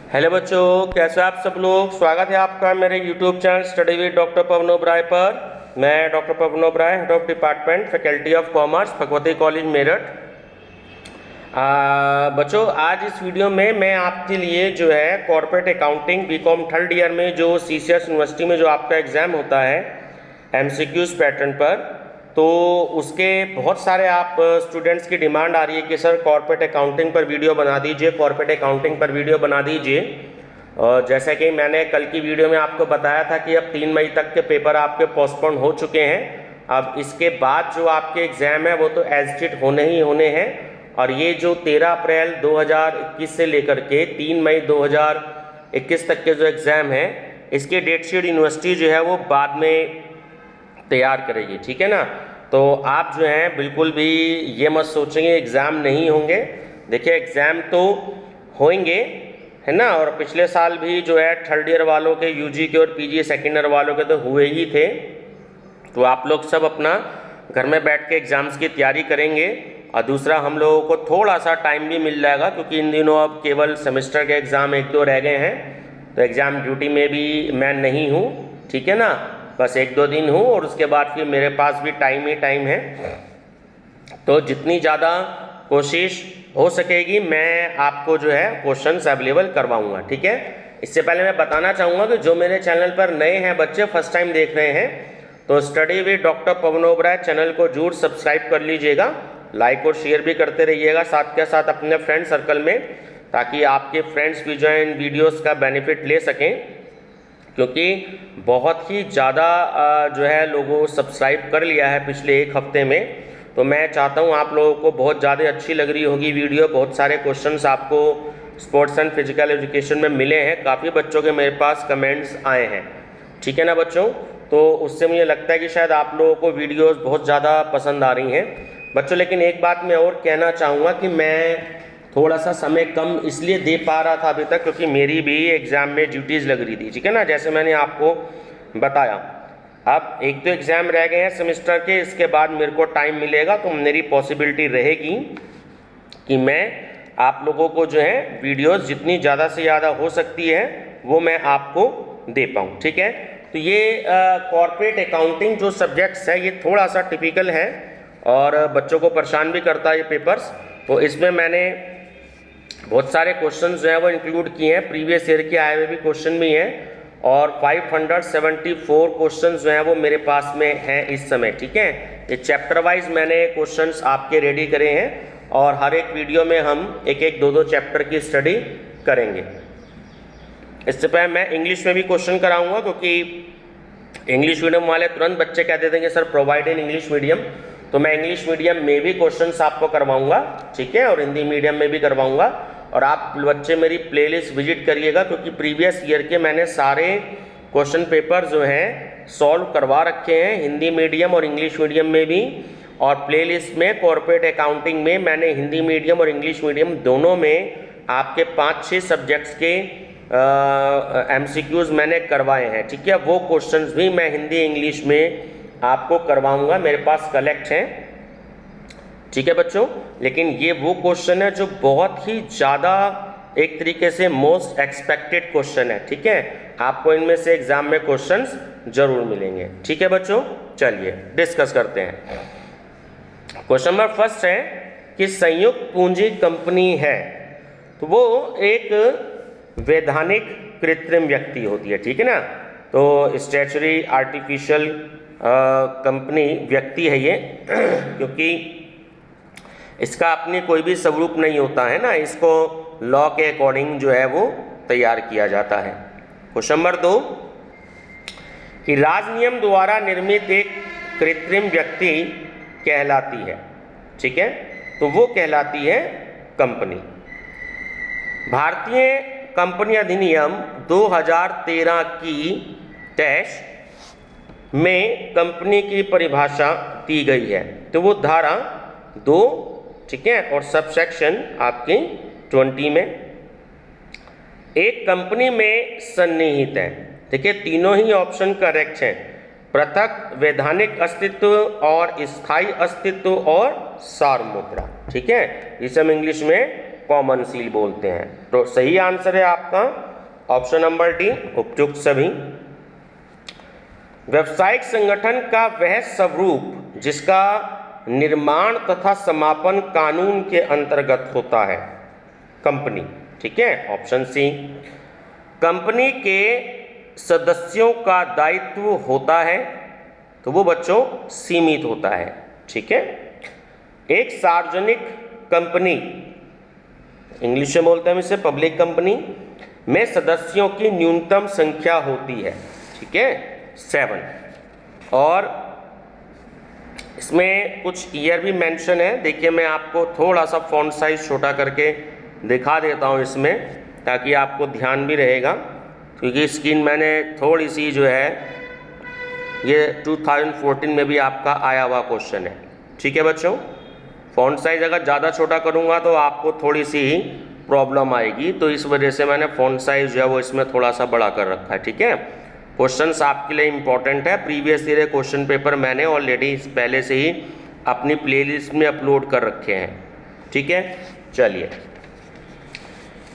Hello बच्चों, कैसे आप सब लोग। स्वागत है आपका मेरे YouTube channel study with doctor Pawan Oberoi पर। मैं doctor Pawan Oberoi, head of department faculty of commerce, Bhagwati college Meerut. बच्चों, आज इस वीडियो में मैं आपके लिए जो है corporate accounting BCom third year में जो CCS यूनिवर्सिटी में जो आपका एग्ज़ाम होता है MCQs पैटर्न पर, तो उसके बहुत सारे आप स्टूडेंट्स की डिमांड आ रही है कि सर कॉर्पोरेट अकाउंटिंग पर वीडियो बना दीजिए, कॉर्पोरेट अकाउंटिंग पर वीडियो बना दीजिए। और जैसे कि मैंने कल की वीडियो में आपको बताया था कि अब 3 मई तक के पेपर आपके पोस्टपोन हो चुके हैं। अब इसके बाद जो आपके एग्ज़ाम है वो तो एज इट होने ही होने हैं। और ये जो 13 अप्रैल 2021 से लेकर के 3 मई 2021 तक के जो एग्ज़ाम है, इसके डेट शीट यूनिवर्सिटी जो है वो बाद में तैयार करेगी, ठीक है ना। तो आप जो हैं बिल्कुल भी ये मत सोचेंगे एग्ज़ाम नहीं होंगे। देखिए, एग्ज़ाम तो होंगे, है ना। और पिछले साल भी जो है थर्ड ईयर वालों के, UG के और PG सेकेंड ईयर वालों के तो हुए ही थे। तो आप लोग सब अपना घर में बैठ के एग्ज़ाम्स की तैयारी करेंगे। और दूसरा, हम लोगों को थोड़ा सा टाइम भी मिल जाएगा क्योंकि इन दिनों अब केवल सेमेस्टर के एग्ज़ाम 1-2 रह गए हैं। तो एग्ज़ाम ड्यूटी में भी मैं नहीं हूँ, ठीक है ना। बस 1-2 दिन हूँ और उसके बाद फिर मेरे पास भी टाइम ही टाइम है। तो जितनी ज़्यादा कोशिश हो सकेगी मैं आपको जो है क्वेश्चंस अवेलेबल करवाऊँगा, ठीक है। इससे पहले मैं बताना चाहूँगा कि जो मेरे चैनल पर नए हैं बच्चे, फर्स्ट टाइम देख रहे हैं, तो study with doctor Pawan Oberoi channel को जरूर सब्सक्राइब कर लीजिएगा। लाइक और शेयर भी करते रहिएगा साथ के साथ अपने फ्रेंड सर्कल में, ताकि आपके फ्रेंड्स भी जो है इन वीडियोज़ का बेनिफिट ले सकें। क्योंकि बहुत ही ज़्यादा जो है लोगों सब्सक्राइब कर लिया है पिछले 1 हफ्ते में। तो मैं चाहता हूँ आप लोगों को बहुत ज़्यादा अच्छी लग रही होगी वीडियो। बहुत सारे क्वेश्चंस आपको स्पोर्ट्स एंड फिजिकल एजुकेशन में मिले हैं, काफ़ी बच्चों के मेरे पास कमेंट्स आए हैं, ठीक है ना बच्चों। तो उससे मुझे लगता है कि शायद आप लोगों को वीडियोज़ बहुत ज़्यादा पसंद आ रही हैं बच्चों। लेकिन एक बात मैं और कहना चाहूँगा कि मैं थोड़ा सा समय कम इसलिए दे पा रहा था अभी तक क्योंकि मेरी भी एग्ज़ाम में ड्यूटीज़ लग रही थी, ठीक है ना, जैसे मैंने आपको बताया। अब 1-2 एग्ज़ाम रह गए हैं सेमेस्टर के, इसके बाद मेरे को टाइम मिलेगा तो मेरी पॉसिबिलिटी रहेगी कि मैं आप लोगों को जो है वीडियोज़ जितनी ज़्यादा से ज़्यादा हो सकती है वो मैं आपको दे पाऊँ, ठीक है। तो ये कॉर्पोरेट अकाउंटिंग जो सब्जेक्ट्स है ये थोड़ा सा टिपिकल है और बच्चों को परेशान भी करता है ये पेपर्स। तो इसमें मैंने बहुत सारे क्वेश्चन जो हैं वो इंक्लूड किए हैं, प्रीवियस ईयर के आए हुए भी क्वेश्चन भी हैं। और 574 क्वेश्चन जो हैं वो मेरे पास में हैं इस समय, ठीक है। ये चैप्टर वाइज मैंने क्वेश्चंस आपके रेडी करे हैं और हर एक वीडियो में हम 1-1, 2-2 चैप्टर की स्टडी करेंगे। इससे पहले मैं इंग्लिश में भी क्वेश्चन कराऊंगा क्योंकि इंग्लिश मीडियम वाले तुरंत बच्चे कह देते हैं कि sir provide in English medium. तो मैं इंग्लिश मीडियम में भी क्वेश्चंस आपको करवाऊंगा, ठीक है, और हिंदी मीडियम में भी करवाऊंगा। और आप बच्चे मेरी प्लेलिस्ट विजिट करिएगा क्योंकि प्रीवियस ईयर के मैंने सारे क्वेश्चन पेपर जो हैं सॉल्व करवा रखे हैं, हिंदी मीडियम और इंग्लिश मीडियम में भी। और प्लेलिस्ट में कॉर्पोरेट अकाउंटिंग में मैंने हिंदी मीडियम और इंग्लिश मीडियम दोनों में आपके 5-6 सब्जेक्ट्स के MCQs मैंने करवाए हैं, ठीक है। वो क्वेश्चंस भी मैं हिंदी इंग्लिश में आपको करवाऊंगा, मेरे पास कलेक्ट हैं, ठीक है बच्चों। लेकिन ये वो क्वेश्चन है जो बहुत ही ज़्यादा एक तरीके से मोस्ट एक्सपेक्टेड क्वेश्चन है, ठीक है। आपको इनमें से एग्जाम में क्वेश्चंस जरूर मिलेंगे, ठीक है बच्चों। चलिए डिस्कस करते हैं। क्वेश्चन नंबर फर्स्ट है कि संयुक्त पूंजी कंपनी है तो वो एक वैधानिक कृत्रिम व्यक्ति होती है, ठीक है ना। तो स्टैचुरी आर्टिफिशियल कंपनी व्यक्ति है ये क्योंकि इसका अपनी कोई भी स्वरूप नहीं होता है ना, इसको लॉ के अकॉर्डिंग जो है वो तैयार किया जाता है। क्वेश्चन नंबर 2 कि राजनियम द्वारा निर्मित एक कृत्रिम व्यक्ति कहलाती है, ठीक है, तो वो कहलाती है कंपनी। भारतीय कंपनी अधिनियम 2013 की टैश में कंपनी की परिभाषा दी गई है, तो वो धारा 2, ठीक है, और सबसेक्शन आपकी 20 में एक कंपनी में सन्निहित है, ठीक है। तीनों ही ऑप्शन करेक्ट हैं। पृथक वैधानिक अस्तित्व और स्थायी अस्तित्व और सार मुद्रा, ठीक है, इसे हम इंग्लिश में कॉमनशील बोलते हैं। तो सही आंसर है आपका ऑप्शन नंबर डी, उपयुक्त सभी। व्यावसायिक संगठन का वह स्वरूप जिसका निर्माण तथा समापन कानून के अंतर्गत होता है, कंपनी। ठीक है, ऑप्शन सी। कंपनी के सदस्यों का दायित्व होता है, तो वो बच्चों सीमित होता है। ठीक है, एक सार्वजनिक कंपनी, इंग्लिश में बोलते हैं हम इसे पब्लिक कंपनी, में सदस्यों की न्यूनतम संख्या होती है। ठीक है, 7। और इसमें कुछ ईयर भी मेंशन है। देखिए मैं आपको थोड़ा सा फॉन्ट साइज छोटा करके दिखा देता हूँ इसमें, ताकि आपको ध्यान भी रहेगा, क्योंकि स्क्रीन मैंने थोड़ी सी जो है ये 2014 में भी आपका आया हुआ क्वेश्चन है। ठीक है बच्चों, फॉन्ट साइज अगर ज़्यादा छोटा करूँगा तो आपको थोड़ी सी ही प्रॉब्लम आएगी, तो इस वजह से मैंने फॉन्ट साइज जो है वो इसमें थोड़ा सा बड़ा कर रखा है। ठीक है, क्वेश्चंस आपके लिए इंपॉर्टेंट है। प्रीवियस ईयर क्वेश्चन पेपर मैंने ऑलरेडी पहले से ही अपनी प्लेलिस्ट में अपलोड कर रखे हैं। ठीक है, चलिए।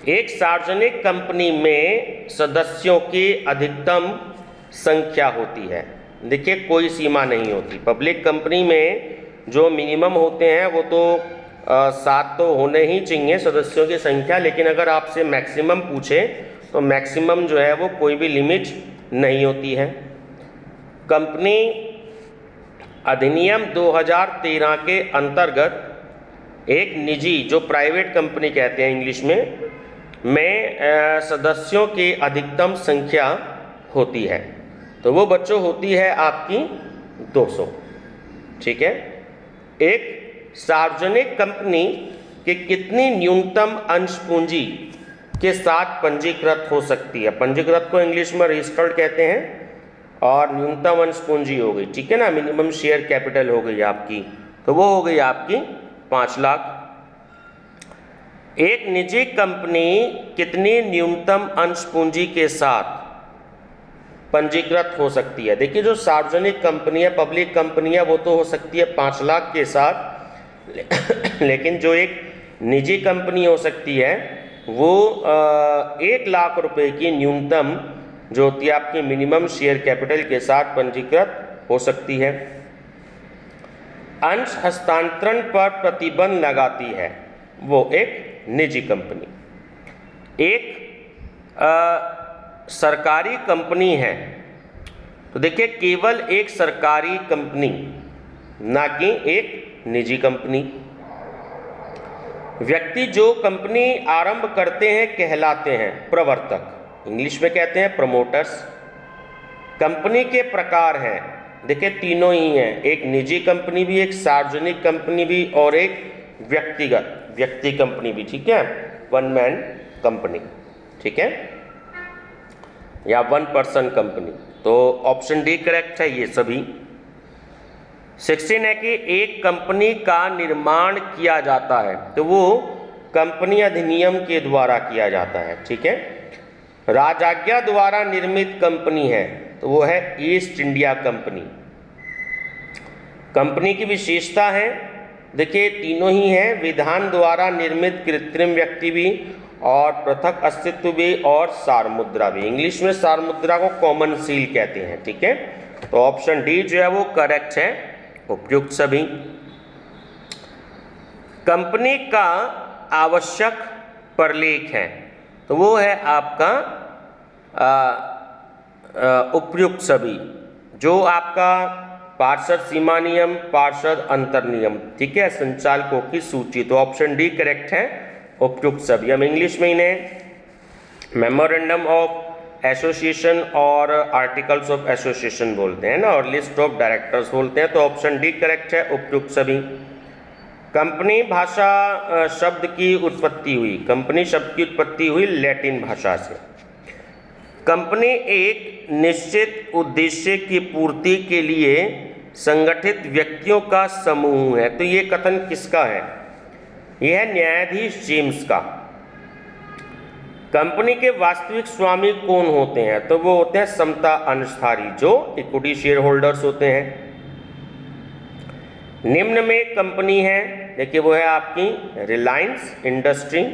एक सार्वजनिक कंपनी में सदस्यों की अधिकतम संख्या होती है। देखिए कोई सीमा नहीं होती। पब्लिक कंपनी में जो मिनिमम होते हैं वो तो 7 तो होने ही चाहिए सदस्यों की संख्या, लेकिन अगर आपसे मैक्सिमम पूछे तो मैक्सिमम जो है वो कोई भी लिमिट नहीं होती है। कंपनी अधिनियम 2013 के अंतर्गत एक निजी, जो प्राइवेट कंपनी कहते हैं इंग्लिश में सदस्यों की अधिकतम संख्या होती है, तो वो बच्चों होती है आपकी 200। ठीक है, एक सार्वजनिक कंपनी की कितनी न्यूनतम अंश पूंजी के साथ पंजीकृत हो सकती है? पंजीकृत को इंग्लिश में रजिस्टर्ड कहते हैं, और न्यूनतम अंश पूंजी हो गई, ठीक है ना, मिनिमम शेयर कैपिटल हो गई आपकी, तो वो हो गई आपकी 5 लाख। एक निजी कंपनी कितनी न्यूनतम अंश पूंजी के साथ पंजीकृत हो सकती है? देखिए जो सार्वजनिक कंपनी है, पब्लिक कंपनी है, वो तो हो सकती है 5 लाख के साथ, लेकिन जो एक निजी कंपनी हो सकती है वो 1 लाख रुपए की न्यूनतम जो होती है आपकी मिनिमम शेयर कैपिटल के साथ पंजीकृत हो सकती है। अंश हस्तांतरण पर प्रतिबंध लगाती है वो एक निजी कंपनी। एक सरकारी कंपनी है, तो देखिए केवल एक सरकारी कंपनी, ना कि एक निजी कंपनी। व्यक्ति जो कंपनी आरंभ करते हैं कहलाते हैं प्रवर्तक, इंग्लिश में कहते हैं प्रमोटर्स। कंपनी के प्रकार हैं, देखिए तीनों ही हैं, एक निजी कंपनी भी, एक सार्वजनिक कंपनी भी, और एक व्यक्ति कंपनी भी। ठीक है, 1 मैन कंपनी, ठीक है, या 1 पर्सन कंपनी। तो ऑप्शन डी करेक्ट है ये सभी। 16 है कि एक कंपनी का निर्माण किया जाता है, तो वो कंपनी अधिनियम के द्वारा किया जाता है। ठीक है, राजाज्ञा द्वारा निर्मित कंपनी है, तो वो है ईस्ट इंडिया कंपनी। कंपनी की विशेषता है, देखिए तीनों ही हैं, विधान द्वारा निर्मित कृत्रिम व्यक्ति भी, और पृथक अस्तित्व भी, और सारमुद्रा भी। इंग्लिश में सारमुद्रा को कॉमन सील कहते हैं। ठीक है, तो ऑप्शन डी जो है वो करेक्ट है, उपयुक्त सभी। कंपनी का आवश्यक प्रलेख है, तो वो है आपका उपयुक्त सभी, जो आपका पार्षद सीमा नियम, पार्षद अंतर नियम, ठीक है, संचालकों की सूची। तो ऑप्शन डी करेक्ट है, उपयुक्त सभी। हम इंग्लिश में इन्हें मेमोरेंडम ऑफ एसोसिएशन और आर्टिकल्स ऑफ एसोसिएशन बोलते हैं ना, और लिस्ट ऑफ डायरेक्टर्स बोलते हैं। तो ऑप्शन डी करेक्ट है, उपयुक्त सभी। कंपनी भाषा शब्द की उत्पत्ति हुई, कंपनी शब्द की उत्पत्ति हुई लैटिन भाषा से। कंपनी एक निश्चित उद्देश्य की पूर्ति के लिए संगठित व्यक्तियों का समूह है, तो ये कथन किसका है? यह है न्यायाधीश जेम्स का। कंपनी के वास्तविक स्वामी कौन होते हैं? तो वो होते हैं समता अंशधारी, जो इक्विटी शेयर होल्डर्स होते हैं। निम्न में कंपनी है, देखिए वो है आपकी रिलायंस इंडस्ट्री।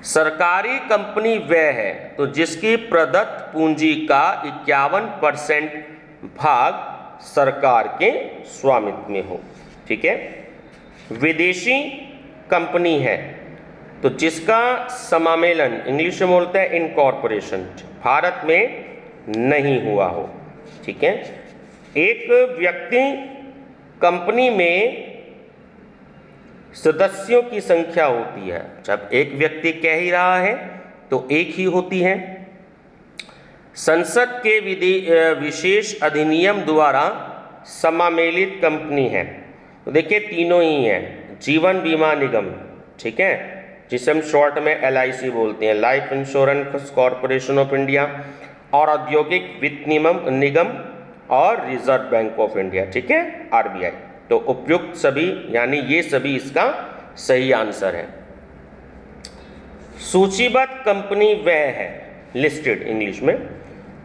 सरकारी कंपनी वह है तो जिसकी प्रदत्त पूंजी का 51% भाग सरकार के स्वामित्व में हो, ठीक है। विदेशी कंपनी है तो जिसका समामेलन, इंग्लिश में बोलते हैं इनकॉर्पोरेशन, भारत में नहीं हुआ हो, ठीक है। एक व्यक्ति कंपनी में सदस्यों की संख्या होती है, जब एक व्यक्ति कह ही रहा है तो एक ही होती है। संसद के विशेष अधिनियम द्वारा समामेलित कंपनी है, तो देखिए तीनों ही हैं। जीवन बीमा निगम, ठीक है, जिसे हम शॉर्ट में LIC बोलते हैं, life insurance corporation of India, और औद्योगिक वित्त निगम और रिजर्व बैंक ऑफ इंडिया, ठीक है, RBI। तो उपयुक्त सभी यानी ये सभी इसका सही आंसर है। सूचीबद्ध कंपनी वह है, लिस्टेड इंग्लिश में,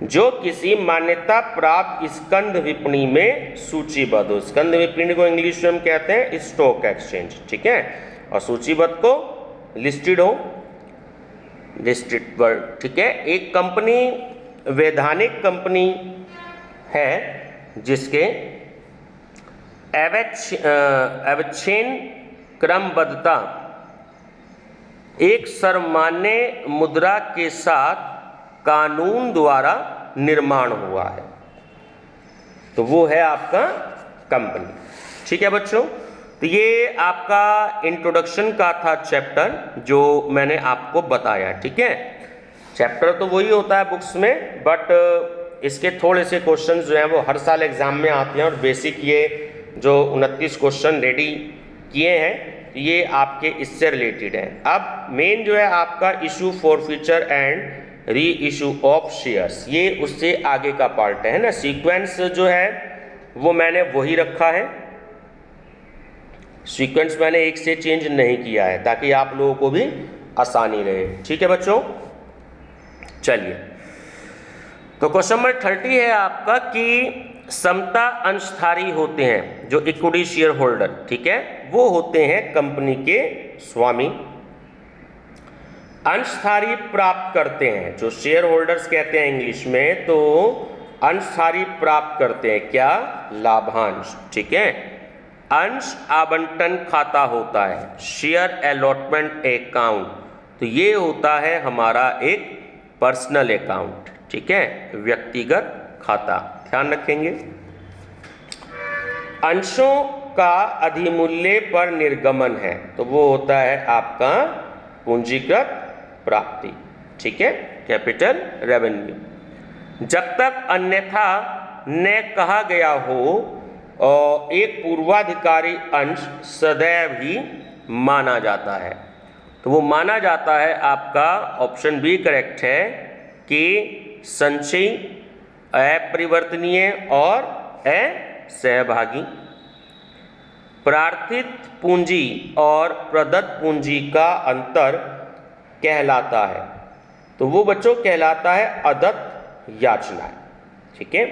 जो किसी मान्यता प्राप्त स्कंध विपणि में सूचीबद्ध हो। स्कंध विपणि को इंग्लिश में हम कहते हैं स्टॉक एक्सचेंज, ठीक है, और सूचीबद्ध को लिस्टेड हो, लिस्टेड वर्ड, ठीक है। एक कंपनी वैधानिक कंपनी है जिसके अवच्छेन क्रमबद्धता एक सर्वमान्य मुद्रा के साथ कानून द्वारा निर्माण हुआ है, तो वो है आपका कंपनी, ठीक है बच्चों। तो ये आपका इंट्रोडक्शन का था चैप्टर जो मैंने आपको बताया, ठीक है। चैप्टर तो वही होता है बुक्स में, बट इसके थोड़े से क्वेश्चन जो हैं वो हर साल एग्जाम में आते हैं, और बेसिक ये जो 29 क्वेश्चन रेडी किए हैं ये आपके इससे रिलेटेड हैं। अब मेन जो है आपका issue forfeiture and re issue of shares, ये उससे आगे का पार्ट है ना। सीक्वेंस जो है वो मैंने वही रखा है, सीक्वेंस मैंने एक से चेंज नहीं किया है ताकि आप लोगों को भी आसानी रहे, ठीक है बच्चों। चलिए, तो क्वेश्चन नंबर 30 है आपका कि समता अंशधारी होते हैं जो इक्विटी शेयर होल्डर, ठीक है, वो होते हैं कंपनी के स्वामी। अंशधारी प्राप्त करते हैं, जो शेयर होल्डर्स कहते हैं इंग्लिश में, तो अंशधारी प्राप्त करते हैं क्या, लाभांश, ठीक है। अंश आवंटन खाता होता है, शेयर अलॉटमेंट अकाउंट, तो ये होता है हमारा एक पर्सनल अकाउंट, ठीक है, व्यक्तिगत खाता, ध्यान रखेंगे। अंशों का अधिमूल्य पर निर्गमन है, तो वो होता है आपका पूंजीगत प्राप्ति, ठीक है, कैपिटल रेवेन्यू। जब तक अन्यथा न कहा गया हो और एक पूर्वाधिकारी अंश सदैव ही माना जाता है, तो वो माना जाता है आपका ऑप्शन बी करेक्ट है कि संचयी, अपरिवर्तनीय और असहभागी। प्रार्थित पूंजी और प्रदत्त पूंजी का अंतर कहलाता है, तो वो बच्चों कहलाता है अदत्त याचना, ठीक है।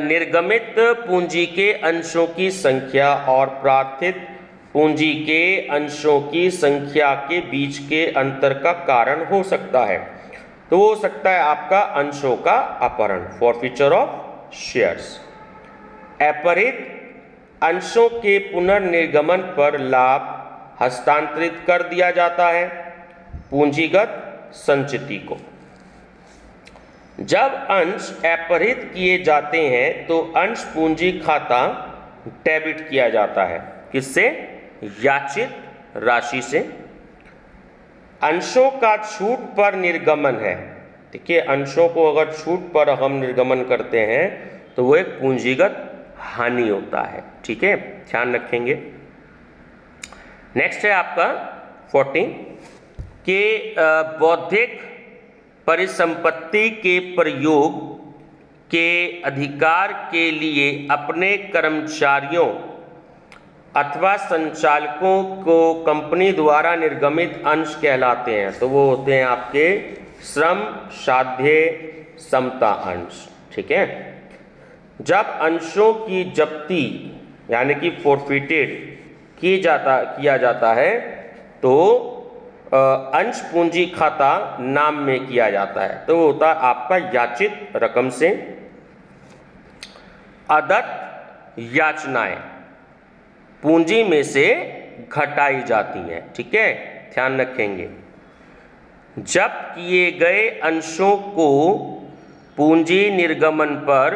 निर्गमित पूंजी के अंशों की संख्या और प्रार्थित पूंजी के अंशों की संख्या के बीच के अंतर का कारण हो सकता है, तो वो हो सकता है आपका अंशों का अपहरण, फॉरफीचर ऑफ शेयर्स। अपहरित अंशों के पुनर्निर्गमन पर लाभ हस्तांतरित कर दिया जाता है पूंजीगत संचिति को। जब अंश अपहरित किए जाते हैं तो अंश पूंजी खाता डेबिट किया जाता है, किससे, याचित राशि से। अंशों का छूट पर निर्गमन है, देखिए अंशों को अगर छूट पर हम निर्गमन करते हैं तो वो एक पूंजीगत हानि होता है, ठीक है, ध्यान रखेंगे। नेक्स्ट है आपका 40 के बौद्धिक परिसंपत्ति के प्रयोग के अधिकार के लिए अपने कर्मचारियों अथवा संचालकों को कंपनी द्वारा निर्गमित अंश कहलाते हैं, तो वो होते हैं आपके श्रम साध्य समता अंश, ठीक है। जब अंशों की जब्ती यानी कि फोरफिटेड किया जाता है तो अंश पूंजी खाता नाम में किया जाता है, तो वो होता है आपका याचित रकम से। अदत्त याचनाएं पूंजी में से घटाई जाती हैं, ठीक है, ध्यान रखेंगे। जब किए गए अंशों को पूंजी निर्गमन पर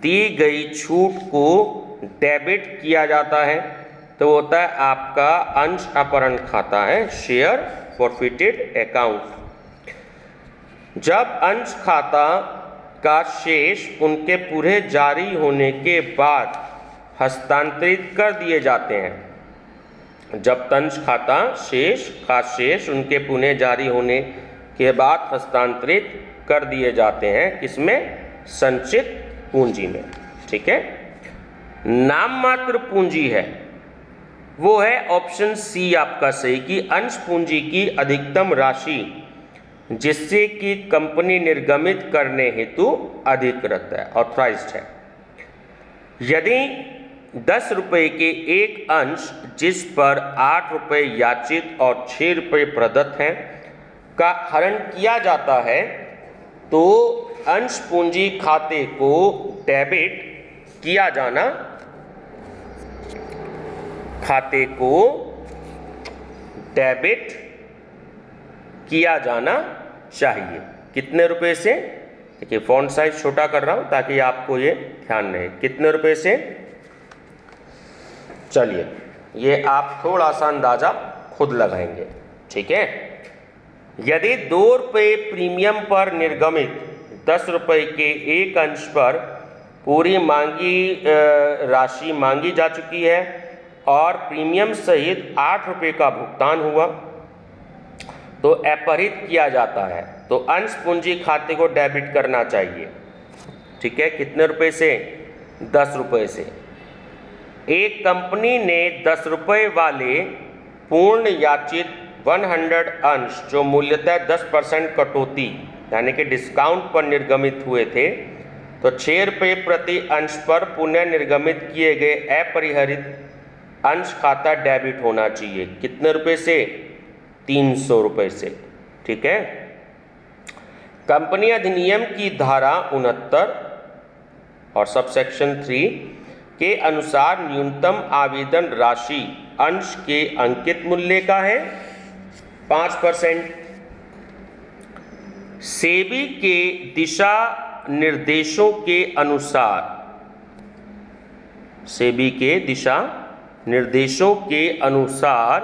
दी गई छूट को डेबिट किया जाता है, तो होता है आपका अंश अपहरण खाता है, शेयर फॉरफिटेड अकाउंट। जब अंश खाता का शेष उनके पूरे जारी होने के बाद हस्तांतरित कर दिए जाते हैं, जब अंश खाता शेष उनके पुनः जारी होने के बाद हस्तांतरित कर दिए जाते हैं, किसमें? संचित पूंजी में, ठीक है। नाम मात्र पूंजी है वो है ऑप्शन सी आपका सही, कि अंश पूंजी की अधिकतम राशि जिससे कि कंपनी निर्गमित करने हेतु अधिकृत है, ऑथराइज्ड है। यदि 10 रुपये के एक अंश जिस पर 8 रुपये याचित और 6 रुपये प्रदत्त हैं का हरण किया जाता है, तो अंश पूंजी खाते को डेबिट किया जाना चाहिए। कितने रुपए से? देखिए फॉन्ट साइज छोटा कर रहा हूं ताकि आपको ये ध्यान रहे। कितने रुपए से? चलिए ये आप थोड़ा सा अंदाजा खुद लगाएंगे, ठीक है। यदि 2 रुपये प्रीमियम पर निर्गमित 10 रुपये के एक अंश पर पूरी मांगी राशि मांगी जा चुकी है और प्रीमियम सहित 8 रुपये का भुगतान हुआ, तो अपहरित किया जाता है, तो अंश पूंजी खाते को डेबिट करना चाहिए, ठीक है। कितने रुपए से? 10 रुपये से। एक कंपनी ने 10 रुपये वाले पूर्ण याचित 100 अंश जो मूल्यतः 10% कटौती यानी कि डिस्काउंट पर निर्गमित हुए थे, तो 6 रुपये प्रति अंश पर पुनः निर्गमित किए गए अपरिहरित अंश खाता डेबिट होना चाहिए। कितने रुपए से? 300 रुपये से, ठीक है। कंपनी अधिनियम की धारा 69 और सबसेक्शन 3 के अनुसार न्यूनतम आवेदन राशि अंश के अंकित मूल्य का है 5%। सेबी के दिशा निर्देशों के अनुसार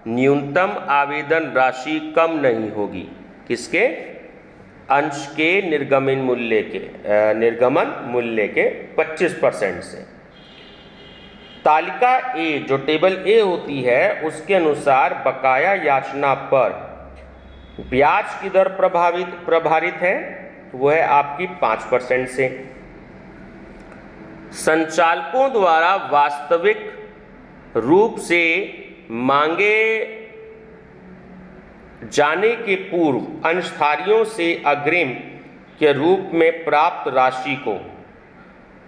न्यूनतम आवेदन राशि कम नहीं होगी, किसके? अंश के निर्गमन मूल्य के 25% से। तालिका ए जो टेबल ए होती है उसके अनुसार बकाया याचना पर ब्याज की दर प्रभावित है, वो है आपकी 5% से। संचालकों द्वारा वास्तविक रूप से मांगे जाने के पूर्व अंशधारियों से अग्रिम के रूप में प्राप्त राशि को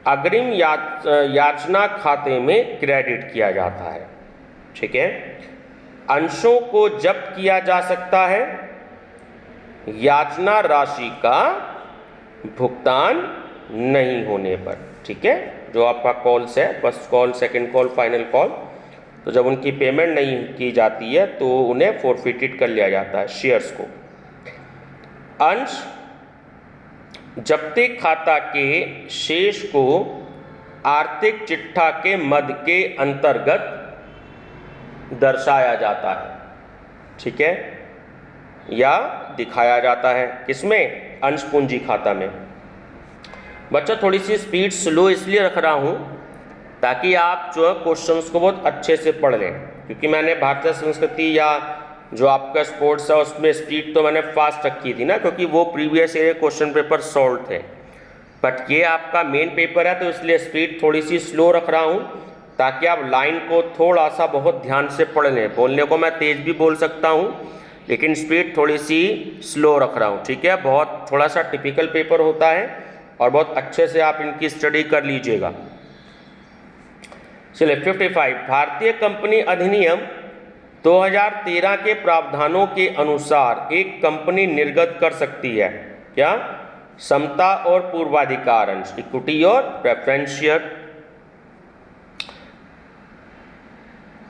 अग्रिम याचना खाते में क्रेडिट किया जाता है, ठीक है। अंशों को जब्त किया जा सकता है याचना राशि का भुगतान नहीं होने पर, ठीक है। जो आपका कॉल्स है, first call, second call, final call, तो जब उनकी पेमेंट नहीं की जाती है तो उन्हें फोरफिटेड कर लिया जाता है शेयर्स को। अंश जब्ती खाता के शेष को आर्थिक चिट्ठा के मद के अंतर्गत दर्शाया जाता है, ठीक है, या दिखाया जाता है, किसमें? अंश पूंजी खाता में। बच्चा थोड़ी सी स्पीड स्लो इसलिए रख रहा हूँ ताकि आप जो है क्वेश्चंस को बहुत अच्छे से पढ़ लें, क्योंकि मैंने भारतीय संस्कृति या जो आपका स्पोर्ट्स है उसमें स्पीड तो मैंने फास्ट रखी थी ना, क्योंकि वो previous year question paper solve थे। बट ये आपका मेन पेपर है तो इसलिए स्पीड थोड़ी सी स्लो रख रहा हूँ ताकि आप लाइन को थोड़ा सा बहुत ध्यान से पढ़ लें। बोलने को मैं तेज़ भी बोल सकता हूँ लेकिन स्पीड थोड़ी सी स्लो रख रहा हूँ, ठीक है। बहुत थोड़ा सा टिपिकल पेपर होता है और बहुत अच्छे से आप इनकी स्टडी कर लीजिएगा। चलिए 55, भारतीय कंपनी अधिनियम 2013 के प्रावधानों के अनुसार एक कंपनी निर्गत कर सकती है क्या? समता और पूर्वाधिकार अंश, इक्विटी और प्रेफरेंस शेयर।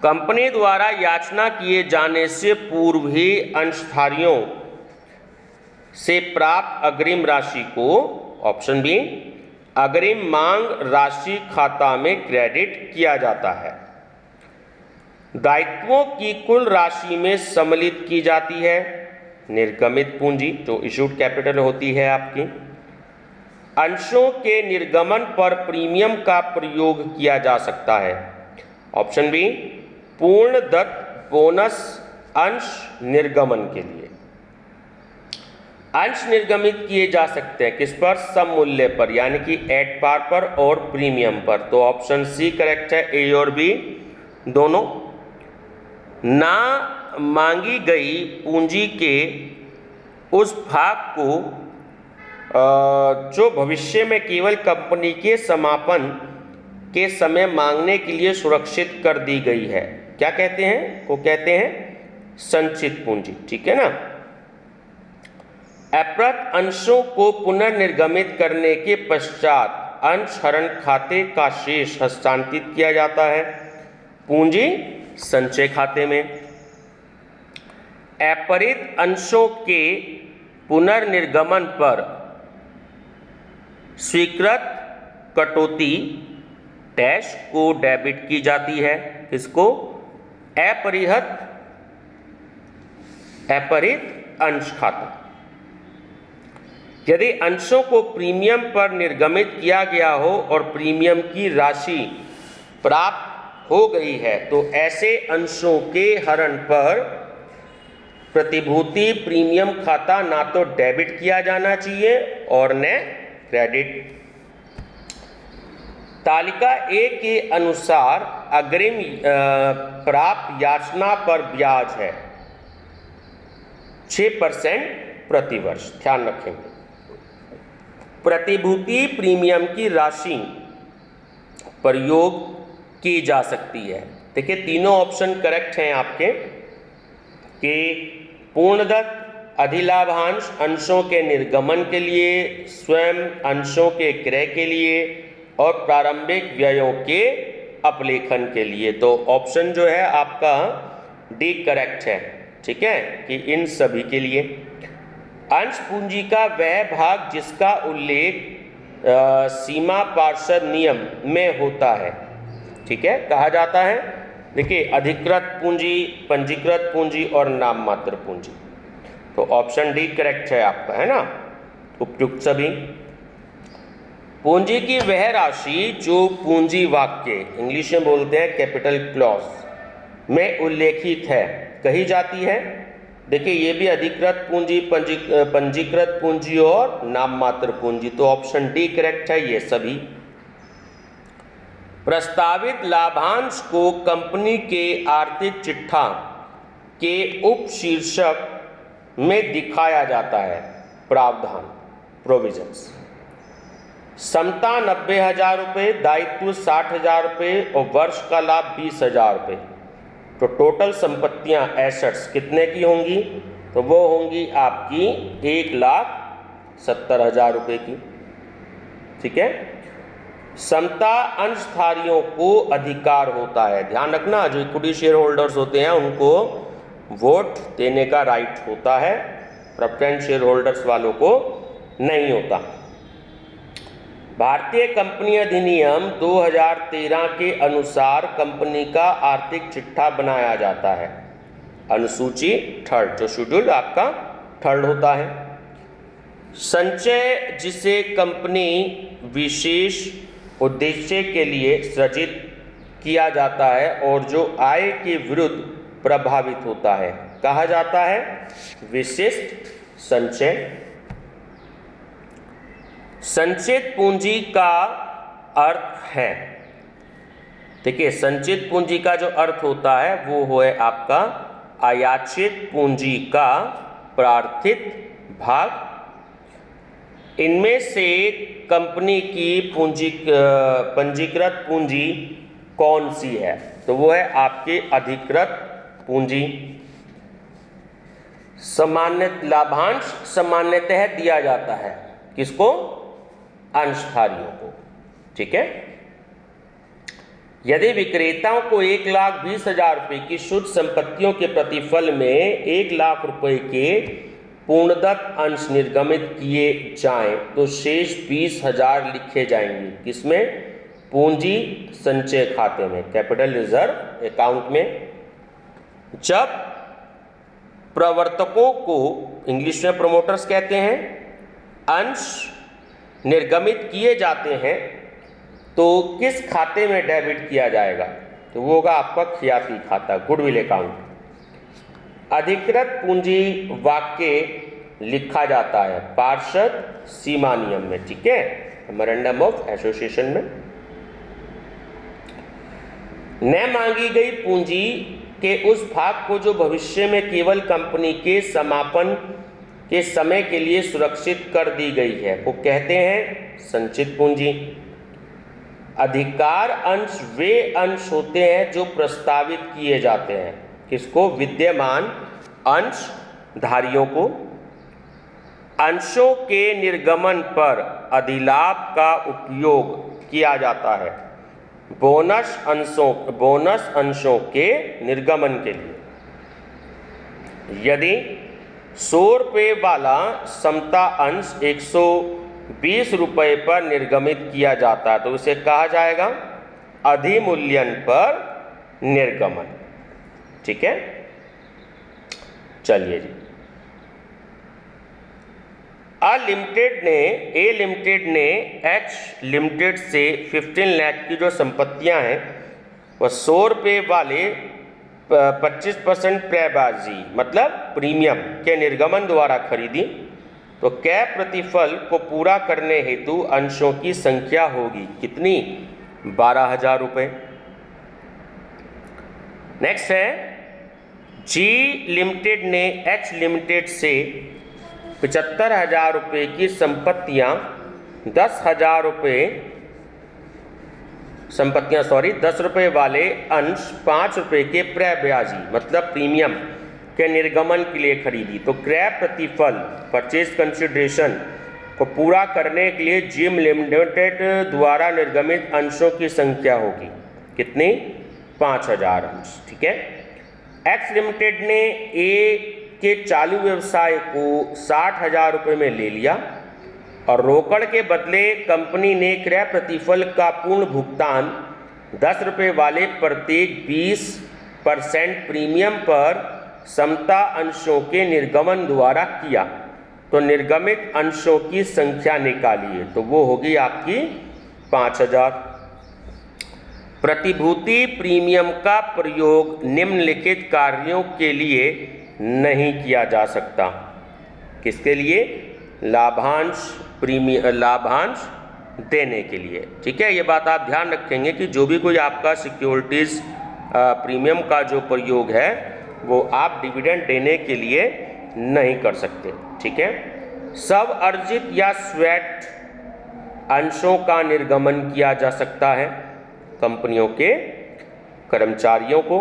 कंपनी द्वारा याचना किए जाने से पूर्व ही अंशधारियों से प्राप्त अग्रिम राशि को, ऑप्शन बी, अग्रिम मांग राशि खाता में क्रेडिट किया जाता है। दायित्वों की कुल राशि में सम्मिलित की जाती है निर्गमित पूंजी, जो इशूड कैपिटल होती है आपकी। अंशों के निर्गमन पर प्रीमियम का प्रयोग किया जा सकता है, ऑप्शन बी, पूर्णदत्त बोनस अंश निर्गमन के लिए। अंश निर्गमित किए जा सकते हैं किस पर? सम मूल्य पर, यानी कि एट पार पर और प्रीमियम पर। तो ऑप्शन सी करेक्ट है, ए और बी दोनों। ना मांगी गई पूंजी के उस भाग को जो भविष्य में केवल कंपनी के समापन के समय मांगने के लिए सुरक्षित कर दी गई है, क्या कहते हैं? को कहते हैं संचित पूंजी, ठीक है ना। अप्रत अंशों को पुनर्निर्गमित करने के पश्चात अंशहरण खाते का शेष हस्तांतरित किया जाता है पूंजी संचय खाते में। अपरित अंशों के पुनर्निर्गमन पर स्वीकृत कटौती डैश को डेबिट की जाती है, किसको? अपरित अंश खाता। यदि अंशों को प्रीमियम पर निर्गमित किया गया हो और प्रीमियम की राशि प्राप्त हो गई है तो ऐसे अंशों के हरण पर प्रतिभूति प्रीमियम खाता ना तो डेबिट किया जाना चाहिए और न क्रेडिट। तालिका ए के अनुसार अग्रिम प्राप्त याचना पर ब्याज है 6% प्रति वर्ष, ध्यान रखेंगे। प्रतिभूति प्रीमियम की राशि प्रयोग की जा सकती है। देखिए तीनों ऑप्शन करेक्ट हैं आपके कि पूर्णदत्त अधिलाभांश अंशों के निर्गमन के लिए, स्वयं अंशों के क्रय के लिए और प्रारंभिक व्ययों के अपलेखन के लिए। तो ऑप्शन जो है आपका डी करेक्ट है, ठीक है, कि इन सभी के लिए। अंश पूंजी का वह भाग जिसका उल्लेख सीमा पार्षद नियम में होता है, ठीक है, कहा जाता है। देखिए अधिकृत पूंजी, पंजीकृत पूंजी और नाम मात्र पूंजी। तो ऑप्शन डी करेक्ट है आपका, है ना, उपयुक्त सभी। पूंजी की वह राशि जो पूंजी वाक्य, इंग्लिश में बोलते हैं कैपिटल क्लॉज में उल्लेखित है, कही जाती है। देखिए ये भी अधिकृत पूंजी, पंजीकृत पूंजी और नाम मात्र पूंजी। तो ऑप्शन डी करेक्ट है ये सभी। प्रस्तावित लाभांश को कंपनी के आर्थिक चिट्ठा के उप शीर्षक में दिखाया जाता है प्रावधान, प्रोविजंस। समता 90,000 रुपये, दायित्व 60,000 रुपये और वर्ष का लाभ 20,000 रुपये। तो टोटल संपत्तियां एसेट्स कितने की होंगी? तो वो होंगी आपकी 1,70,000 रुपये की, ठीक है। समता अंशधारियों को अधिकार होता है, ध्यान रखना, जो इक्विटी शेयर होल्डर्स होते हैं उनको वोट देने का राइट होता है, प्रेफरेंस शेयर होल्डर्स वालों को नहीं होता। भारतीय कंपनी अधिनियम 2013 के अनुसार कंपनी का आर्थिक चिट्ठा बनाया जाता है, अनुसूची 3, जो शेड्यूल आपका 3 होता है। संचय जिसे कंपनी विशेष उद्देश्य के लिए सृजित किया जाता है और जो आय के विरुद्ध प्रभावित होता है, कहा जाता है विशिष्ट संचय। संचित पूंजी का अर्थ है, देखिए संचित पूंजी का जो अर्थ होता है वो है आपका आयाचित पूंजी का प्रार्थित भाग। इनमें से कंपनी की पंजीकृत पूंजी कौन सी है? तो वो है आपकी अधिकृत पूंजी। सामान्य लाभांश सामान्यतः दिया जाता है किसको? अंशधारियों को। ठीक है। यदि विक्रेताओं को 1,20,000 रुपये की शुद्ध संपत्तियों के प्रतिफल में 1,00,000 रुपये के पूर्णदत्त अंश निर्गमित किए जाएं तो शेष 20,000 लिखे जाएंगे किसमें? पूंजी संचय खाते में, कैपिटल रिजर्व अकाउंट में। जब प्रवर्तकों को, इंग्लिश में प्रमोटर्स कहते हैं, अंश निर्गमित किए जाते हैं तो किस खाते में डेबिट किया जाएगा? तो वो होगा आपका ख्याति खाता, गुडविल अकाउंट। अधिकृत पूंजी वाक्य लिखा जाता है पार्षद सीमा नियम में। ठीक है, मेमोरेंडम ऑफ एसोसिएशन में। न मांगी गई पूंजी के उस भाग को जो भविष्य में केवल कंपनी के समापन के समय के लिए सुरक्षित कर दी गई है वो कहते हैं संचित पूंजी। अधिकार अंश वे अंश होते हैं जो प्रस्तावित किए जाते हैं किसको? विद्यमान अंशधारियों को। अंशों के निर्गमन पर अधिलाभ का उपयोग किया जाता है बोनस अंशों के निर्गमन के लिए। यदि 100 रुपये वाला समता अंश 120 रुपये पर निर्गमित किया जाता है तो उसे कहा जाएगा अधिमूल्यन पर निर्गमन। ठीक है, चलिए जी। ए लिमिटेड ने एच लिमिटेड से 15 लाख की जो संपत्तियां हैं वह 100 रुपये वाले 25% क्रयबाजी मतलब प्रीमियम के निर्गमन द्वारा खरीदी तो क्रय प्रतिफल को पूरा करने हेतु अंशों की संख्या होगी कितनी? 12,000 रुपये। नेक्स्ट है जी लिमिटेड ने एच लिमिटेड से 75,000 रुपये की संपत्तियां 10,000 रुपये 10 रुपये वाले अंश 5 रुपये के क्रय ब्याजी मतलब प्रीमियम के निर्गमन के लिए खरीदी तो क्रय प्रतिफल परचेज कंसिडरेशन को पूरा करने के लिए जिम लिमिटेड द्वारा निर्गमित अंशों की संख्या होगी कितनी? 5,000 अंश। ठीक है। एक्स लिमिटेड ने ए के चालू व्यवसाय को 60,000 रुपये में ले लिया और रोकड़ के बदले कंपनी ने क्रय प्रतिफल का पूर्ण भुगतान 10 रुपये वाले प्रत्येक 20% प्रीमियम पर समता अंशों के निर्गमन द्वारा किया तो निर्गमित अंशों की संख्या निकालिए तो वो होगी आपकी 5,000। प्रतिभूति प्रीमियम का प्रयोग निम्नलिखित कार्यों के लिए नहीं किया जा सकता। किसके लिए? लाभांश देने के लिए। ठीक है, ये बात आप ध्यान रखेंगे कि जो भी कोई आपका सिक्योरिटीज प्रीमियम का जो प्रयोग है वो आप डिविडेंड देने के लिए नहीं कर सकते। ठीक है। सब अर्जित या स्वेट अंशों का निर्गमन किया जा सकता है कंपनियों के कर्मचारियों को।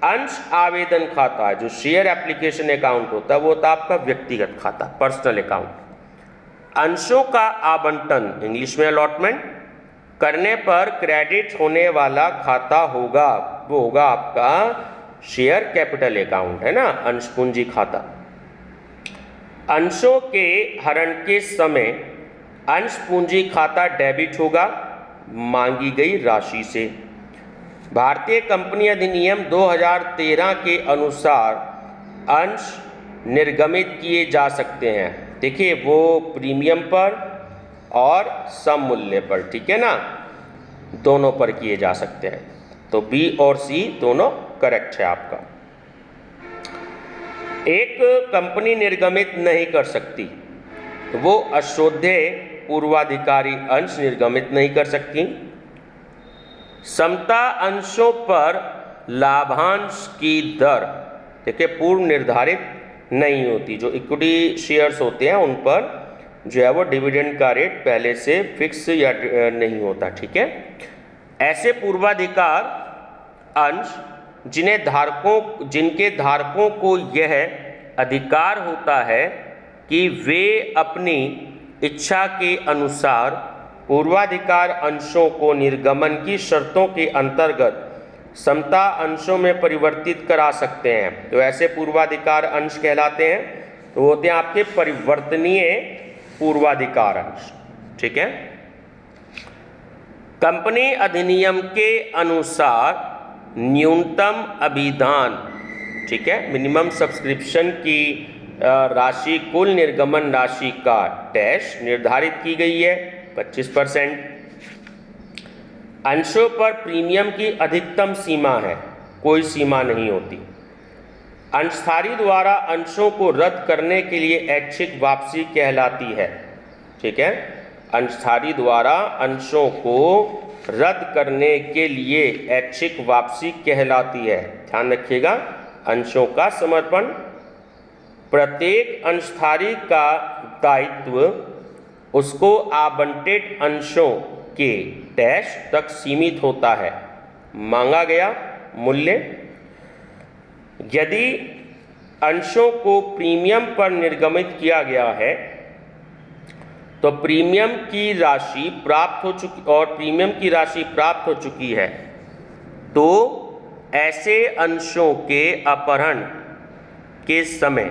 अंश आवेदन खाता है जो शेयर एप्लीकेशन अकाउंट होता है वो होता है आपका व्यक्तिगत खाता, पर्सनल अकाउंट। अंशों का आवंटन इंग्लिश में अलॉटमेंट करने पर क्रेडिट होने वाला खाता होगा वो होगा आपका शेयर कैपिटल अकाउंट, है ना, अंश पूंजी खाता। अंशों के हरण के समय अंश पूंजी खाता डेबिट होगा मांगी गई राशि से। भारतीय कंपनी अधिनियम 2013 के अनुसार अंश निर्गमित किए जा सकते हैं। देखिए वो प्रीमियम पर और सम मूल्य पर, ठीक है ना, दोनों पर किए जा सकते हैं। तो बी और सी दोनों करेक्ट है आपका। एक कंपनी निर्गमित नहीं कर सकती तो वो अशोध्य पूर्वाधिकारी अंश निर्गमित नहीं कर सकती। समता अंशों पर लाभांश की दर देखिए पूर्व निर्धारित नहीं होती। जो इक्विटी शेयर्स होते हैं उन पर जो है वो डिविडेंड का रेट पहले से फिक्स या नहीं होता। ठीक है, ऐसे पूर्वाधिकार अंश जिनके धारकों को यह अधिकार होता है कि वे अपनी इच्छा के अनुसार पूर्वाधिकार अंशों को निर्गमन की शर्तों के अंतर्गत समता अंशों में परिवर्तित करा सकते हैं। तो ऐसे पूर्वाधिकार अंश कहलाते हैं, तो होते हैं आपके परिवर्तनीय पूर्वाधिकार अंश। ठीक है, कंपनी अधिनियम के अनुसार न्यूनतम अभिदान, ठीक है, मिनिमम सब्सक्रिप्शन की राशि कुल निर्गमन राशि का डैश निर्धारित की गई है 25%। अंशों पर प्रीमियम की अधिकतम सीमा है, कोई सीमा नहीं होती। अंशधारी द्वारा अंशों को रद्द करने के लिए ऐच्छिक वापसी कहलाती है। ठीक है, अंशधारी द्वारा अंशों को रद्द करने के लिए ऐच्छिक वापसी कहलाती है। ध्यान रखिएगा, अंशों का समर्पण। प्रत्येक अंशधारी का दायित्व उसको आवंटित अंशों के डैश तक सीमित होता है, मांगा गया मूल्य। यदि अंशों को प्रीमियम पर निर्गमित किया गया है तो प्रीमियम की राशि प्राप्त हो चुकी है, तो ऐसे अंशों के अपहरण के समय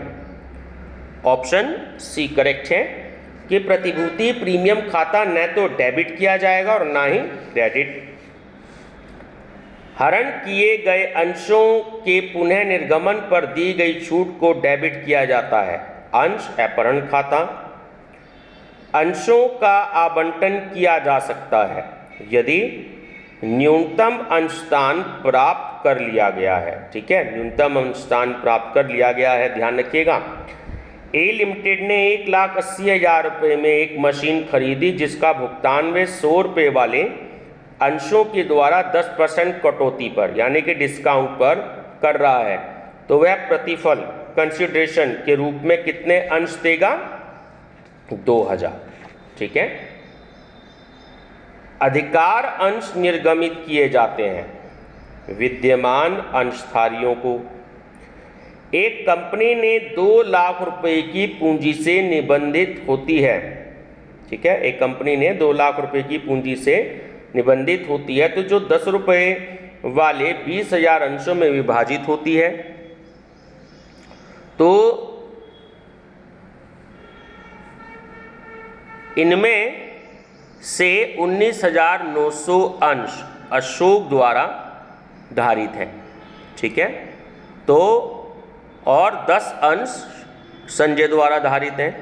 ऑप्शन सी करेक्ट है कि प्रतिभूति प्रीमियम खाता न तो डेबिट किया जाएगा और ना ही क्रेडिट। हरण किए गए अंशों के पुनः निर्गमन पर दी गई छूट को डेबिट किया जाता है। अंश अपहरण खाता। अंशों का आवंटन किया जा सकता है यदि न्यूनतम अंशदान प्राप्त कर लिया गया है। ठीक है, न्यूनतम अंशदान प्राप्त कर लिया गया है, ध्यान रखिएगा। ए लिमिटेड ने 1,80,000 रुपये में एक मशीन खरीदी जिसका भुगतान वे 100 रुपये वाले अंशों के द्वारा 10% कटौती पर यानी कि डिस्काउंट पर कर रहा है, तो वह प्रतिफल कंसिडरेशन के रूप में कितने अंश देगा? 2,000। ठीक है, अधिकार अंश निर्गमित किए जाते हैं विद्यमान अंशधारियों को। एक कंपनी ने 2 लाख रुपए की पूंजी से निबंधित होती है। ठीक है, एक कंपनी ने 2 लाख रुपए की पूंजी से निबंधित होती है, तो जो 10 रुपए वाले 20,000 अंशों में विभाजित होती है, तो इनमें से 19,900 अंश अशोक द्वारा धारित हैं। ठीक है, तो और 10 अंश संजय द्वारा धारित हैं।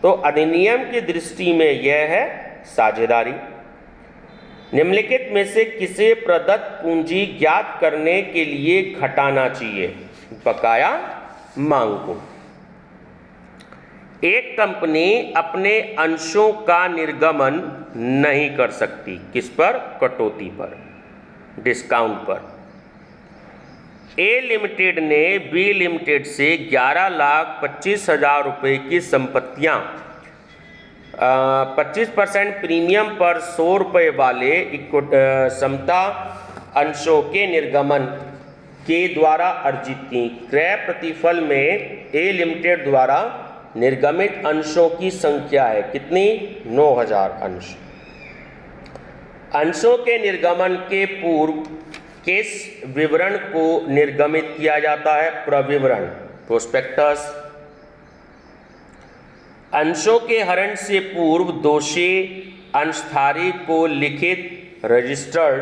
तो अधिनियम की दृष्टि में यह है साझेदारी। निम्नलिखित में से किसे प्रदत्त पूंजी ज्ञात करने के लिए घटाना चाहिए? बकाया मांग को। एक कंपनी अपने अंशों का निर्गमन नहीं कर सकती, किस पर? कटौती पर, डिस्काउंट पर। ए लिमिटेड ने बी लिमिटेड से 11,25,000 रुपये की संपत्तियां 25% प्रीमियम पर 100 रुपये वाले समता अंशों के निर्गमन के द्वारा अर्जित की। क्रय प्रतिफल में ए लिमिटेड द्वारा निर्गमित अंशों की संख्या है कितनी? 9,000 अंश। अंशों के निर्गमन के पूर्व किस विवरण को निर्गमित किया जाता है? प्रविवरण, प्रोस्पेक्टस। अंशों के हरण से पूर्व दोषी अंशधारी को लिखित रजिस्टर्ड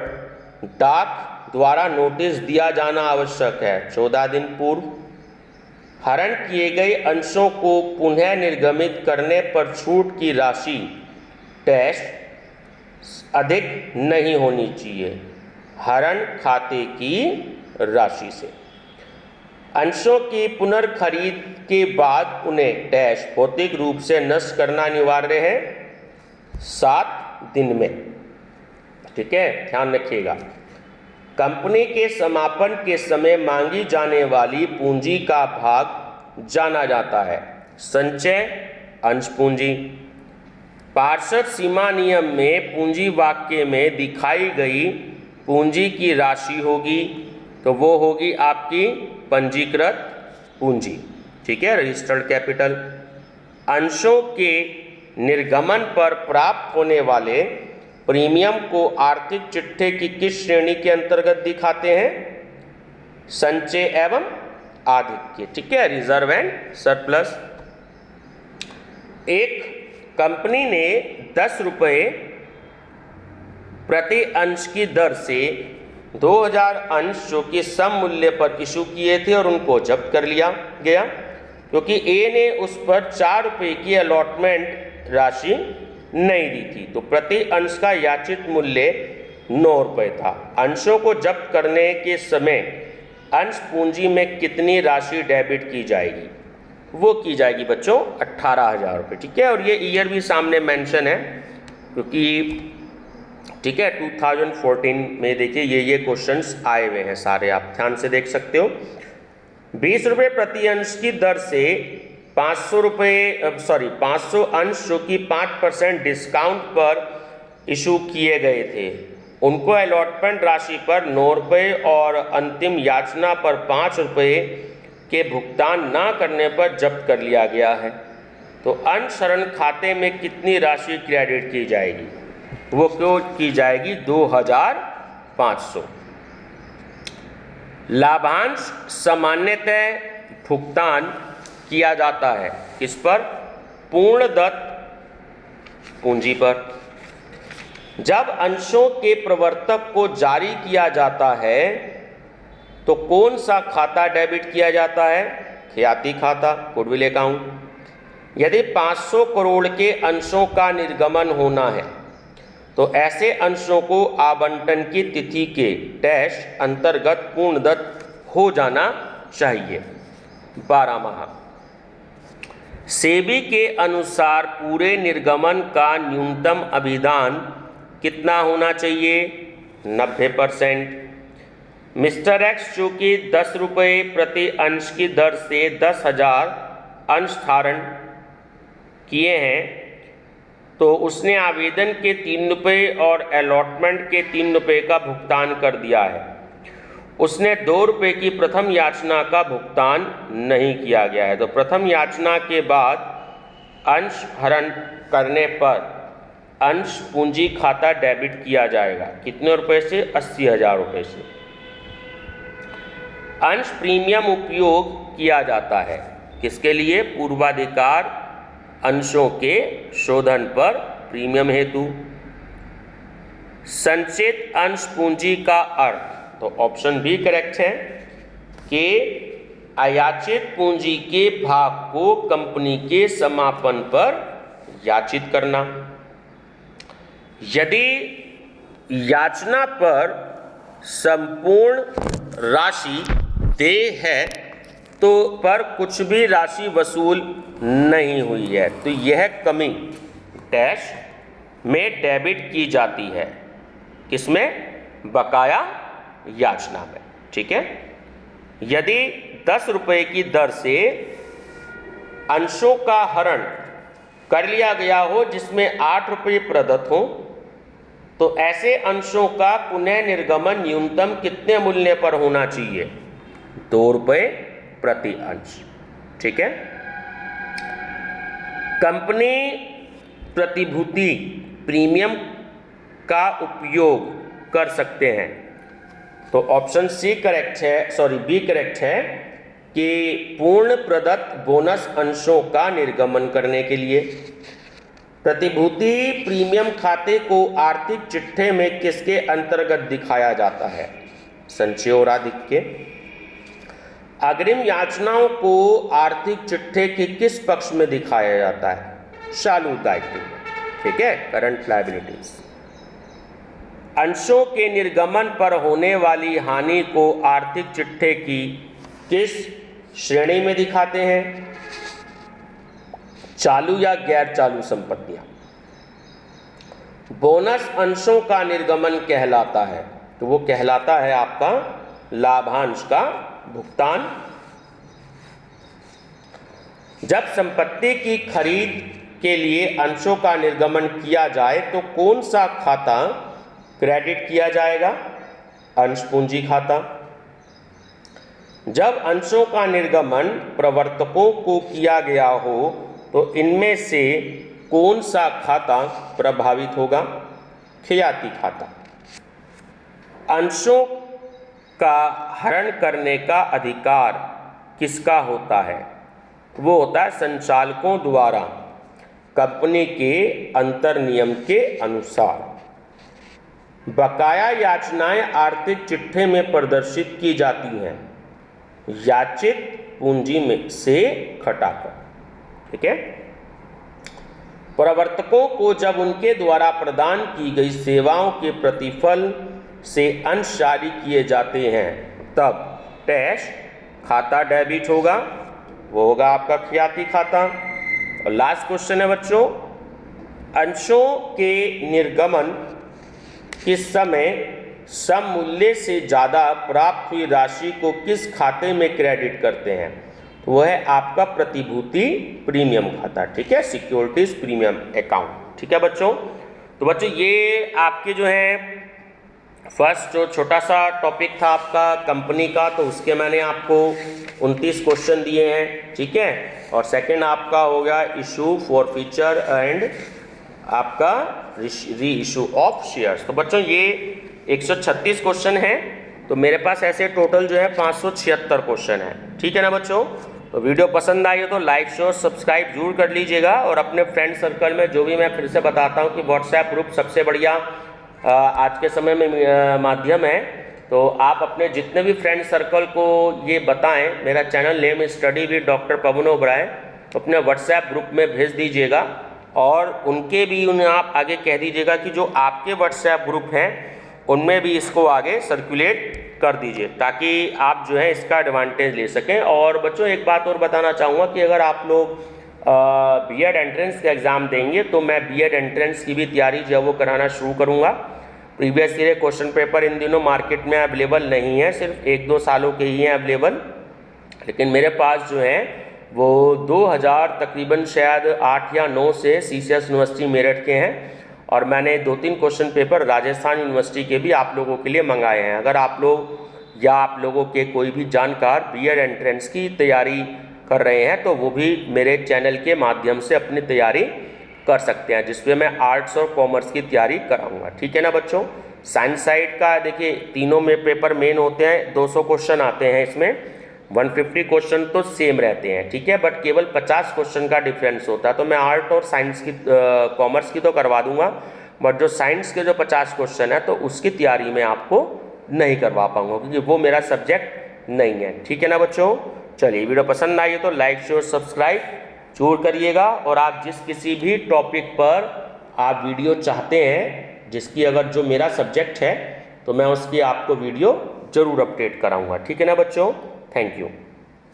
डाक द्वारा नोटिस दिया जाना आवश्यक है 14 दिन पूर्व। हरण किए गए अंशों को पुनः निर्गमित करने पर छूट की राशि डैश अधिक नहीं होनी चाहिए हरण खाते की राशि से। अंशों की पुनर्खरीद के बाद उन्हें डैश भौतिक रूप से नष्ट करना अनिवार्य है 7 दिन में। ठीक है, ध्यान रखिएगा। कंपनी के समापन के समय मांगी जाने वाली पूंजी का भाग जाना जाता है संचय अंश पूंजी। पार्षद सीमा नियम में पूंजी वाक्य में दिखाई गई पूंजी की राशि होगी, तो वो होगी आपकी पंजीकृत पूंजी, ठीक है, रजिस्टर्ड कैपिटल। अंशों के निर्गमन पर प्राप्त होने वाले प्रीमियम को आर्थिक चिट्ठे की किस श्रेणी के अंतर्गत दिखाते हैं? संचय एवं आधिक्य, ठीक है, रिजर्व एंड सरप्लस। एक कंपनी ने 10 रुपये प्रति अंश की दर से 2000 अंश जो कि सम मूल्य पर इशू किए थे और उनको जब्त कर लिया गया, क्योंकि ए ने उस पर 4 रुपये की अलॉटमेंट राशि नहीं दी थी। तो प्रति अंश का याचित मूल्य 9 रुपये था। अंशों को जब्त करने के समय अंश पूंजी में कितनी राशि डेबिट की जाएगी? वो की जाएगी बच्चों 18,000 रुपये, ठीक है। और ये ईयर भी सामने मेंशन है, क्योंकि ठीक है 2014 में देखिए ये क्वेश्चंस आए हुए हैं सारे, आप ध्यान से देख सकते हो। 20 रुपये प्रति अंश की दर से 500 अंश जो कि 5% डिस्काउंट पर इशू किए गए थे, उनको अलॉटमेंट राशि पर 9 रुपये और अंतिम याचना पर 5 रुपये के भुगतान न करने पर जब्त कर लिया गया है। तो अंशरण खाते में कितनी राशि क्रेडिट की जाएगी? वो क्यों की जाएगी? 2500। लाभांश सामान्यतः भुगतान किया जाता है किस पर? पूर्णदत्त पूंजी पर। जब अंशों के प्रवर्तक को जारी किया जाता है तो कौन सा खाता डेबिट किया जाता है? ख्याति खाता, गुडविल अकाउंट। यदि 500 करोड़ के अंशों का निर्गमन होना है तो ऐसे अंशों को आवंटन की तिथि के डैश अंतर्गत पूर्णदत्त हो जाना चाहिए 12 माह। सेबी के अनुसार पूरे निर्गमन का न्यूनतम अभिदान कितना होना चाहिए? 90%। मिस्टर एक्स जो कि 10 रुपये प्रति अंश की दर से 10,000 अंश धारण किए हैं, तो उसने आवेदन के 3 रुपये और अलॉटमेंट के 3 रुपये का भुगतान कर दिया है। उसने 2 रुपये की प्रथम याचना का भुगतान नहीं किया गया है। तो प्रथम याचना के बाद अंश हरण करने पर अंश पूंजी खाता डेबिट किया जाएगा कितने रुपए से? 80,000 रुपये से। अंश प्रीमियम उपयोग किया जाता है किसके लिए? पूर्वाधिकार अंशों के शोधन पर प्रीमियम हेतु। संचित अंश पूंजी का अर्थ, तो ऑप्शन बी करेक्ट है कि अयाचित पूंजी के भाग को कंपनी के समापन पर याचित करना। यदि याचना पर संपूर्ण राशि देय है तो पर कुछ भी राशि वसूल नहीं हुई है, तो यह कमी डैश में डेबिट की जाती है किसमें? बकाया याचना में, ठीक है। यदि 10 रुपये की दर से अंशों का हरण कर लिया गया हो जिसमें 8 रुपये प्रदत्त हो, तो ऐसे अंशों का पुनः निर्गमन न्यूनतम कितने मूल्य पर होना चाहिए? 2 रुपये प्रति अंश, ठीक है। कंपनी प्रतिभूति प्रीमियम का उपयोग कर सकते हैं, तो ऑप्शन सी करेक्ट है, बी करेक्ट है कि पूर्ण प्रदत्त बोनस अंशों का निर्गमन करने के लिए। प्रतिभूति प्रीमियम खाते को आर्थिक चिट्ठे में किसके अंतर्गत दिखाया जाता है? संचय और आधिक्य। अग्रिम याचनाओं को आर्थिक चिट्ठे के किस पक्ष में दिखाया जाता है? चालू दायित्व में, ठीक है, करंट लायबिलिटीज। अंशों के निर्गमन पर होने वाली हानि को आर्थिक चिट्ठे की किस श्रेणी में दिखाते हैं? चालू या गैर चालू संपत्तियां। बोनस अंशों का निर्गमन कहलाता है, तो वो कहलाता है आपका लाभांश का भुगतान। जब संपत्ति की खरीद के लिए अंशों का निर्गमन किया जाए तो कौन सा खाता क्रेडिट किया जाएगा? अंश पूंजी खाता। जब अंशों का निर्गमन प्रवर्तकों को किया गया हो तो इनमें से कौन सा खाता प्रभावित होगा? ख्याति खाता। अंशों का हरण करने का अधिकार किसका होता है? वो होता है संचालकों द्वारा कंपनी के अंतर नियम के अनुसार। बकाया याचनाएं आर्थिक चिट्ठे में प्रदर्शित की जाती हैं याचित पूंजी में से घटाकर। ठीक है। प्रवर्तकों को जब उनके द्वारा प्रदान की गई सेवाओं के प्रतिफल से अंश जारी किए जाते हैं तब डैश खाता डेबिट होगा, वो होगा आपका ख्याति खाता। और लास्ट क्वेश्चन है बच्चों, अंशों के निर्गमन किस समय सम मूल्य से ज़्यादा प्राप्त हुई राशि को किस खाते में क्रेडिट करते हैं? तो वह है आपका प्रतिभूति प्रीमियम खाता। ठीक है, सिक्योरिटीज प्रीमियम अकाउंट। ठीक है बच्चों, तो बच्चों ये आपके जो है फर्स्ट जो छोटा सा टॉपिक था आपका कंपनी का, तो उसके मैंने आपको 29 क्वेश्चन दिए हैं। ठीक है, और सेकंड आपका हो गया इशू फॉरफीचर एंड आपका री इशू ऑफ शेयर्स। तो बच्चों ये 136 क्वेश्चन हैं, तो मेरे पास ऐसे टोटल जो है 576 क्वेश्चन है। ठीक है ना बच्चों, तो वीडियो पसंद आई हो तो लाइक शेयर सब्सक्राइब जरूर कर लीजिएगा। और अपने फ्रेंड सर्कल में जो भी मैं फिर से बताता हूँ कि व्हाट्सएप ग्रुप सबसे बढ़िया आज के समय में माध्यम है, तो आप अपने जितने भी फ्रेंड सर्कल को ये बताएं मेरा channel name study with doctor Pawan Oberoi, तो अपने व्हाट्सएप ग्रुप में भेज दीजिएगा। और उनके भी उन्हें आप आगे कह दीजिएगा कि जो आपके व्हाट्सएप ग्रुप हैं उनमें भी इसको आगे सर्कुलेट कर दीजिए, ताकि आप जो है इसका एडवांटेज ले सकें। और बच्चों एक बात और बताना चाहूँगा कि अगर आप लोग बीएड एंट्रेंस का एग्ज़ाम देंगे तो मैं बीएड एंट्रेंस की भी तैयारी जो है वो कराना शुरू करूँगा। Previous year question paper in दिनों मार्केट में अवेलेबल नहीं है, सिर्फ 1-2 सालों के ही हैं अवेलेबल, लेकिन मेरे पास जो है वो 2000 तकरीबन शायद 8 या 9 से सीसीएस यूनिवर्सिटी मेरठ के हैं। और मैंने 2-3 क्वेश्चन पेपर राजस्थान यूनिवर्सिटी के भी आप लोगों के लिए मंगाए हैं। अगर आप लोग या आप लोगों के कोई भी जानकार बीएड एंट्रेंस की तैयारी कर रहे हैं तो वो भी मेरे चैनल के माध्यम से अपनी तैयारी कर सकते हैं, जिसमें मैं आर्ट्स और कॉमर्स की तैयारी कराऊंगा। ठीक है ना बच्चों, साइंस साइड का देखिए तीनों में पेपर मेन होते हैं, 200 क्वेश्चन आते हैं इसमें, 150 क्वेश्चन तो सेम रहते हैं। ठीक है, बट केवल 50 क्वेश्चन का डिफरेंस होता है। तो मैं आर्ट और साइंस की कॉमर्स की तो करवा दूंगा, बट जो साइंस के जो 50 क्वेश्चन है तो उसकी तैयारी में आपको नहीं करवा पाऊंगा क्योंकि वो मेरा सब्जेक्ट नहीं है। ठीक है ना बच्चों, चलिए वीडियो पसंद आई हो तो लाइक शेयर सब्सक्राइब जरूर करिएगा। और आप जिस किसी भी टॉपिक पर आप वीडियो चाहते हैं जिसकी अगर जो मेरा सब्जेक्ट है तो मैं उसकी आपको वीडियो जरूर अपडेट कराऊंगा। ठीक है ना बच्चों, थैंक यू।